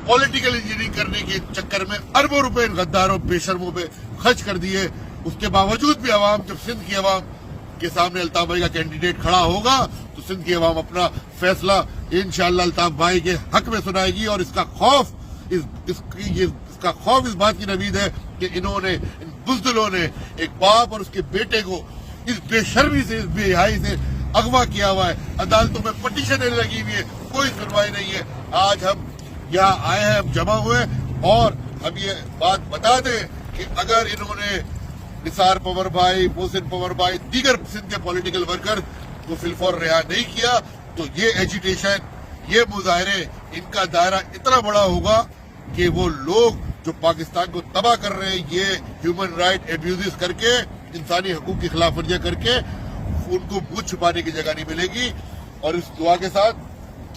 Political engineering करने के चक्कर में अरबों रुपए इन गद्दारों बेशर्मों पे खर्च कर दिए। उसके बावजूद भी अवाम, जब सिंध की अवाम के सामने अल्ताफ भाई का कैंडिडेट खड़ा होगा तो सिंध की अवाम अपना फैसला इंशाअल्लाह अल्ताफ भाई के हक में सुनाएगी। और इसका खौफ इस बात की नवीद है कि इन्होंने, इन बुज़दिलों ने एक बाप और उसके बेटे को इस बेशर्मी से, इस बेहयाई से अगवा किया हुआ है। अदालतों में पटिशनें लगी हुई है, कोई सुनवाई नहीं है। आज हम यहाँ आए हैं, हम जमा हुए और हम ये बात बता दें कि अगर इन्होंने निसार पवर भाई, मोहसिन पवर भाई, दीगर सिंध के पॉलिटिकल वर्कर को फिलफौर रिहा नहीं किया तो ये एजिटेशन, ये मुजाहरे, इनका दायरा इतना बड़ा होगा कि वो लोग जो पाकिस्तान को तबाह कर रहे हैं, ये ह्यूमन राइट एब्यूज करके, इंसानी हकूक की खिलाफ वर्जियां करके, उनको मुंह छुपाने की जगह नहीं मिलेगी। और इस दुआ के साथ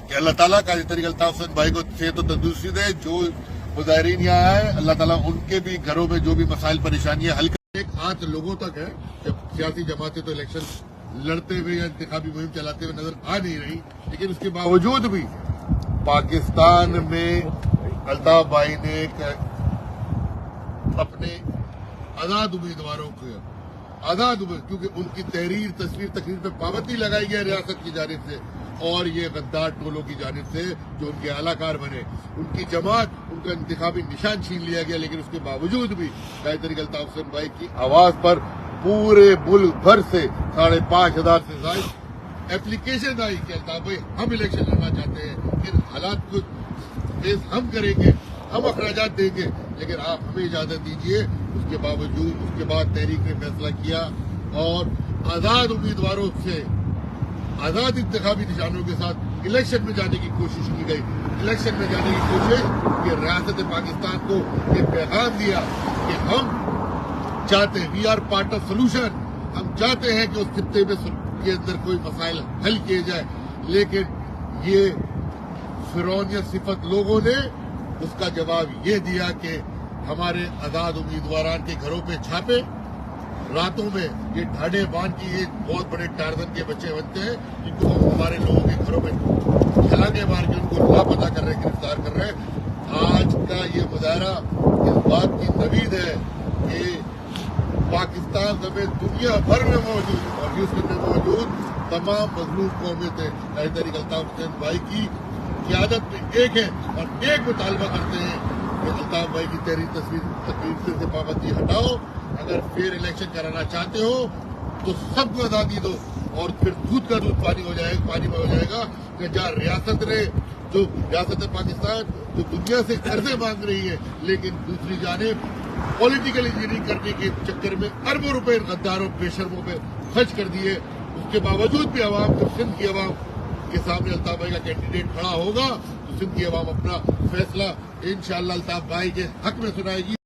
कि अल्लाह ताला काजी तरीक अल्ताफ हुसैन भाई को सेहत और तंदुरुस्ती दे। जो मुजाहिरीन यहाँ आए, अल्लाह ताला उनके भी घरों में जो भी मसाइल परेशानियां हल कर। एक आंच लोगों तक है, जब सियासी जमातें तो इलेक्शन लड़ते हुए या इंतखाबी मुहिम चलाते हुए नजर आ नहीं रही, लेकिन उसके बावजूद भी पाकिस्तान में अल्ताफ भाई ने अपने आजाद उम्मीदवारों को, क्योंकि उनकी तस्वीर पे पाबंदी लगाई गई रियासत की जानिब से और ये गद्दार टोलों की जानिब से जो उनके आलाकार बने, उनकी जमात, उनका इंतखाबी निशान छीन लिया गया। लेकिन उसके बावजूद भी काजी तरीक अल्ताफ हुसैन भाई की आवाज पर पूरे मुल्क भर से 5,500 से ज्यादा एप्लीकेशन आई कि अल्ताफ भाई हम इलेक्शन लड़ना चाहते हैं, इन हालात को फेस हम करेंगे, हम अखराजात देंगे, लेकिन आप हमें इजाजत दीजिए। उसके बाद तहरीक ने फैसला किया और आजाद उम्मीदवारों से, आजाद इंतखाबी निशानों के साथ इलेक्शन में जाने की कोशिश की गई। इलेक्शन में जाने की कोशिश कि रियासत पाकिस्तान को ये पैगाम दिया कि हम चाहते हैं, we are part of solution, हम चाहते हैं कि उस खित्ते में के अंदर कोई मसाइल हल किए जाए। लेकिन ये फिरौनियत सिफत लोगों ने उसका जवाब ये दिया कि हमारे आजाद उम्मीदवारान के घरों पे छापे, रातों में ये ढाडे बांध की, ये बहुत बड़े टारजन के बच्चे बनते हैं जिनको हम हमारे लोगों के घरों में छलांगे मार के उनको लापता कर रहे हैं, गिरफ्तार कर रहे हैं। आज का ये मुजाहरा इस बात की नवीद है कि पाकिस्तान समेत दुनिया भर में मौजूद और ह्यूस्टन में मौजूद तमाम मजलूम कौमें थे काजी तरीक अल्ताफ हुसैन भाई की क़यादत में एक है और एक मुतालबा करते हैं कि अल्ताफ भाई की तस्वीर से पाबंदी हटाओ। अगर फेयर इलेक्शन कराना चाहते हो तो सबको आजादी दो और फिर दूध का दूध पानी में हो जाएगा। कि जहाँ रियासत पाकिस्तान जो दुनिया से कर्जे मांग रही है, लेकिन दूसरी जानिब पॉलिटिकल इंजीनियरिंग करने के चक्कर में अरबों रुपए गद्दारों बेशर्मों पे खर्च कर दिए। उसके बावजूद भी अवाम, जब सिंध की अवाम के सामने अल्ताफ भाई का कैंडिडेट खड़ा होगा तो सिंध की अवाम अपना फैसला इंशाअल्लाह अल्ताफ भाई के हक में सुनाएगी।